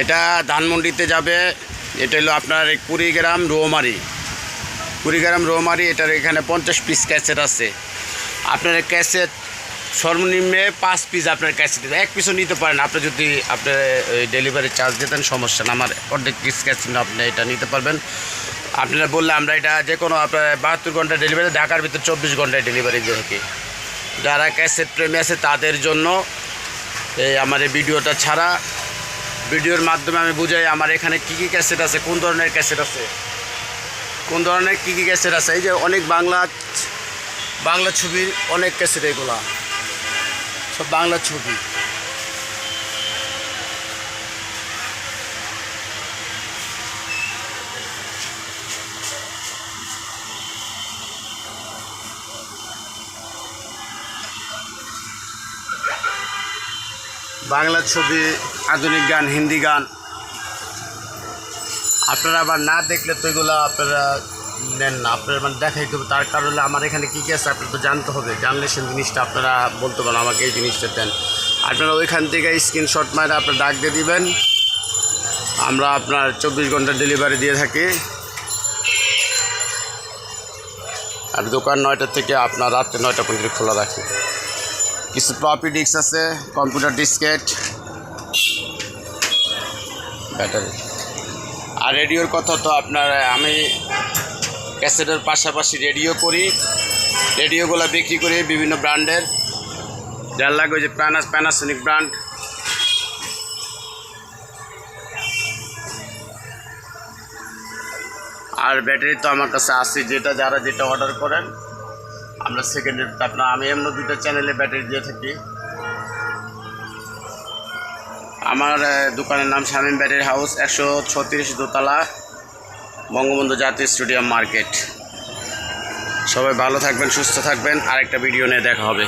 এটা ধানমন্ডিতে যাবে। এটা হলো আপনার কুড়িগ্রাম রৌমারি। এটার এখানে 50 পিস ক্যাসেট আছে। আপনার ক্যাসেট সর্বনিম্নে 5 পিস আপনার ক্যাসেট, 1 পিসও নিতে পারেন। আপনি যদি আপনার ডেলিভারি চার্জ দিতেন সমস্যা না, আমার অর্ধেক পিস ক্যাসেট আপনি এটা নিতে পারবেন। আপনারা বললে আমরা এটা যে কোনো আপনার 72 ঘন্টা ডেলিভারি, ঢাকার ভিতরে 24 ঘন্টায় ডেলিভারি দিয়ে থাকি। যারা ক্যাসেট প্রেমী আছে তাদের জন্য এই আমার এই ভিডিওটা ছাড়া, ভিডিওর মাধ্যমে আমি বুঝাই আমার এখানে কী কী ক্যাসেট আছে, কোন ধরনের ক্যাসেট আছে, কোন ধরনের কী কী ক্যাসেট আছে। এই যে অনেক বাংলা ছবির অনেক ক্যাসেট, এগুলা সব বাংলা ছবি। বাংলা ছবি, আধুনিক গান, হিন্দি গান। আপনারা আবার না দেখলে তো এগুলো আপনারা নেন না, আপনারা মানে দেখাইতে হবে। তার কারণে আমার এখানে কী কী আছে আপনার তো জানতে হবে, জানলে সেই জিনিসটা আপনারা বলতে পারেন আমাকে এই জিনিসটা দেন। আপনারা ওইখান থেকে স্ক্রিনশট মারে আপনার ডাক দিয়ে দিবেন। আমরা আপনার 24 ঘন্টা ডেলিভারি দিয়ে থাকি। আর দোকান 9টা থেকে আপনার রাত্রে 9টা পর্যন্ত খোলা রাখি। কিছু ফ্লপি ডিস্ক আছে, কম্পিউটার ডিস্কেট, ব্যাটারি। আর রেডিওর কথা তো আপনার আমি ক্যাসেটের পাশাপাশি রেডিও করি, রেডিওগুলো বিক্রি করি বিভিন্ন ব্র্যান্ডের। যার লাগে ওই যে প্যানাসোনিক ব্র্যান্ড। আর ব্যাটারি তো আমার কাছে আছে, যারা যেটা অর্ডার করেন আমরা সেকেন্ডের আপনার আমি এমন 2টা চ্যানেলে ব্যাটারি দিয়ে থাকি। আমার দোকানের নাম শামীম ব্যাটারি হাউস, 136 দোতলা, বঙ্গবন্ধু জাতীয় স্টেডিয়াম মার্কেট। সবাই ভালো থাকবেন, সুস্থ থাকবেন। আরেকটা ভিডিও নিয়ে দেখা হবে।